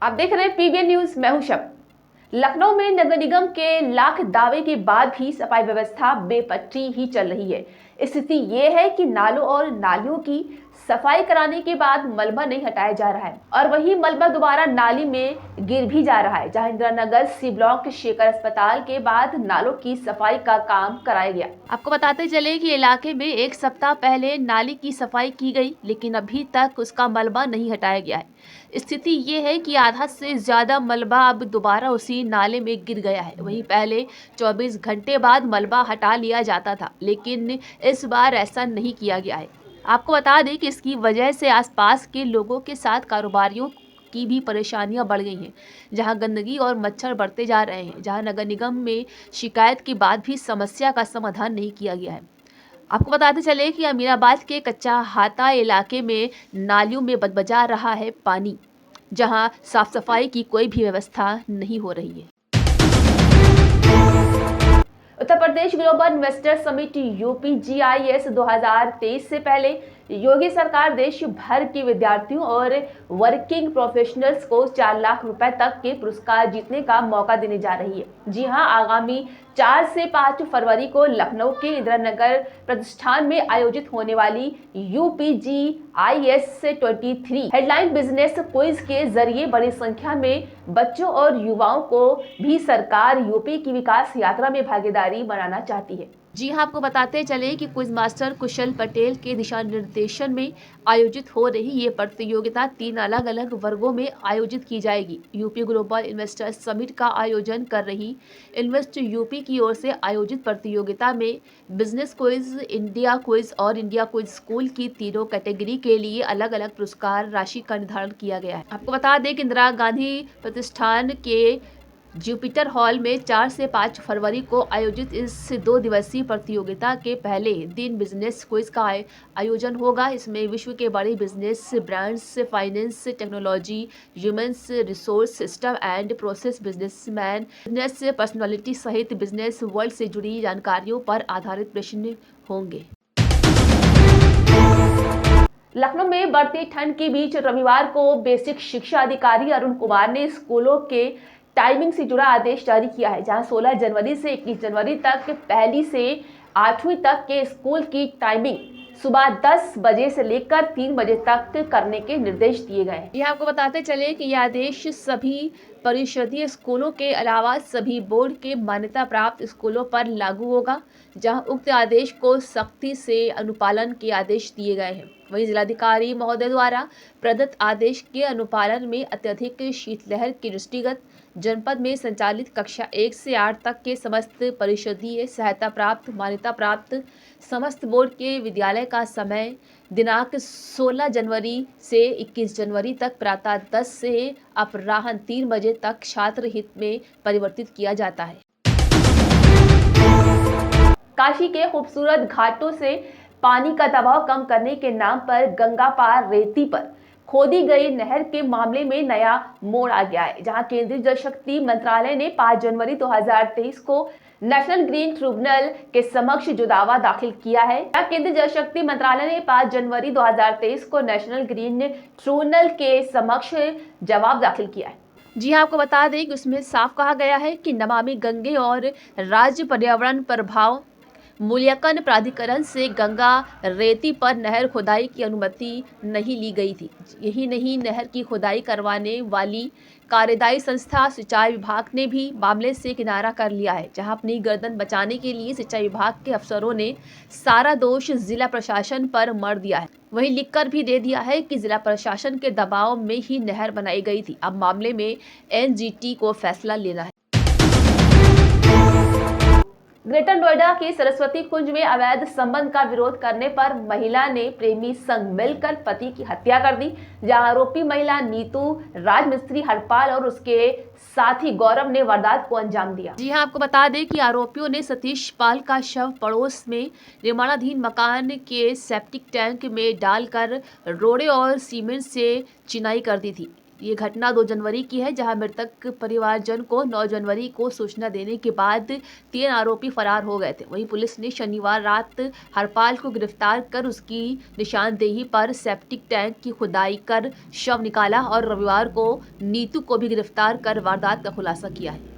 आप देख रहे हैं पीबीएन न्यूज, मैं हूं शब। लखनऊ में नगर निगम के लाख दावे के बाद भी सफाई व्यवस्था बेपटरी ही चल रही है। स्थिति ये है कि नालों और नालियों की सफाई कराने के बाद मलबा नहीं हटाया जा रहा है और वही मलबा दोबारा नाली में गिर भी जा रहा है। जहां इंदिरा नगर सी ब्लॉक शेखर अस्पताल के बाद नालों की सफाई का काम कराया गया। आपको बताते चले कि इलाके में एक सप्ताह पहले नाली की सफाई की गई, लेकिन अभी तक उसका मलबा नहीं हटाया गया है। स्थिति ये है कि आधा से ज्यादा मलबा अब दोबारा उसी नाले में गिर गया है। वहीं पहले 24 घंटे बाद मलबा हटा लिया जाता था, लेकिन इस बार ऐसा नहीं किया गया है। आपको बता दें कि इसकी वजह से आसपास के लोगों के साथ कारोबारियों की भी परेशानियां बढ़ गई हैं, जहां गंदगी और मच्छर बढ़ते जा रहे हैं। जहां नगर निगम में शिकायत के बाद भी समस्या का समाधान नहीं किया गया है। आपको बताते चले कि अमीनाबाद के कच्चा हाता इलाके में नालियों में बदबजा रहा है पानी, जहां साफ सफाई की कोई भी व्यवस्था नहीं हो रही है। Uttar Pradesh global investor summit UP GIS 2023 से पहले योगी सरकार देश भर के विद्यार्थियों और वर्किंग प्रोफेशनल्स को 4 लाख रुपए तक के पुरस्कार जीतने का मौका देने जा रही है। जी हां, आगामी 4 से 5 फरवरी को लखनऊ के इंदिरा नगर प्रतिष्ठान में आयोजित होने वाली UP GIS 23 headline business quiz के जरिए बड़ी संख्या में बच्चों और युवाओं को भी सरकार यूपी की विकास यात्रा में भागीदारी बनाना चाहती है। जी हाँ, आपको बताते चले कि क्विज मास्टर कुशल पटेल के दिशा निर्देशन में आयोजित हो रही ये प्रतियोगिता 3 अलग अलग वर्गों में आयोजित की जाएगी। यूपी ग्लोबल इन्वेस्टर समिट का आयोजन कर रही इन्वेस्ट यूपी की ओर से आयोजित प्रतियोगिता में बिजनेस क्विज, इंडिया क्विज और इंडिया क्विज स्कूल की तीनों कैटेगरी के लिए अलग अलग पुरस्कार राशि का निर्धारण किया गया है। आपको बता दें कि इंदिरा गांधी प्रतिष्ठान के जुपिटर हॉल में 4 से 5 फरवरी को आयोजित इस 2 दिवसीय प्रतियोगिता के पहले दिन बिजनेस क्विज का आयोजन होगा। इसमें विश्व के बड़े business brands, finance, technology, humans resource system and process businessman, business personality सहित बिजनेस वर्ल्ड से जुड़ी जानकारियों पर आधारित प्रश्न होंगे। लखनऊ में बढ़ती ठंड के बीच रविवार को बेसिक शिक्षा अधिकारी अरुण कुमार ने स्कूलों के टाइमिंग से जुड़ा आदेश जारी किया है, जहां 16 जनवरी से 21 जनवरी तक पहली से 8वीं तक के स्कूल की टाइमिंग सुबह 10 बजे से लेकर 3 बजे तक करने के निर्देश दिए गए हैं। यह आपको बताते चले कि यह आदेश सभी परिषदीय स्कूलों के अलावा सभी बोर्ड के मान्यता प्राप्त स्कूलों पर लागू होगा, जहां उक्त आदेश को सख्ती से अनुपालन के आदेश दिए गए हैं। वहीं जिलाधिकारी महोदय द्वारा प्रदत्त आदेश के अनुपालन में अत्यधिक शीतलहर के दृष्टिगत जनपद में संचालित कक्षा 1 से 8 तक के समस्त परिषदीय सहायता प्राप्त मान्यता प्राप्त समस्त बोर्ड के विद्यालय का समय दिनांक 16 जनवरी से 21 जनवरी तक प्रातः 10 से अपराह्न 3 बजे तक छात्र हित में परिवर्तित किया जाता है। काशी के खूबसूरत घाटों से पानी का दबाव कम करने के नाम पर गंगा पार रेती पर खोदी गई नहर के मामले में नया मोड़ आ गया है, जहां केंद्रीय जल शक्ति मंत्रालय ने 5 जनवरी 2023 को नेशनल ग्रीन ट्रिब्यूनल के समक्ष जो दावा दाखिल किया है। केंद्रीय जल शक्ति मंत्रालय ने 5 जनवरी 2023 को नेशनल ग्रीन ट्रिब्यूनल के समक्ष जवाब दाखिल किया है। जी हाँ, आपको बता दें कि उसमें साफ कहा गया है कि नमामि गंगे और राज्य पर्यावरण प्रभाव मूल्यांकन प्राधिकरण से गंगा रेती पर नहर खुदाई की अनुमति नहीं ली गई थी। यही नहीं, नहर की खुदाई करवाने वाली कार्यदायी संस्था सिंचाई विभाग ने भी मामले से किनारा कर लिया है, जहां अपनी गर्दन बचाने के लिए सिंचाई विभाग के अफसरों ने सारा दोष जिला प्रशासन पर मढ़ दिया है। वहीं लिखकर भी दे दिया है कि जिला प्रशासन के दबाव में ही नहर बनाई गई थी। अब मामले में NGT को फैसला लेना है। ग्रेटर नोएडा के सरस्वती कुंज में अवैध संबंध का विरोध करने पर महिला ने प्रेमी संग मिलकर पति की हत्या कर दी, जहां आरोपी महिला नीतू, राजमिस्त्री हरपाल और उसके साथी गौरव ने वारदात को अंजाम दिया। जी हां, आपको बता दें कि आरोपियों ने सतीश पाल का शव पड़ोस में निर्माणाधीन मकान के सेप्टिक टैंक में डालकर रोड़े और सीमेंट से चिनाई कर दी थी। ये घटना 2 जनवरी की है, जहां मृतक परिवारजन को 9 जनवरी को सूचना देने के बाद 3 आरोपी फरार हो गए थे। वहीं पुलिस ने शनिवार रात हरपाल को गिरफ्तार कर उसकी निशानदेही पर सेप्टिक टैंक की खुदाई कर शव निकाला और रविवार को नीतू को भी गिरफ्तार कर वारदात का खुलासा किया है।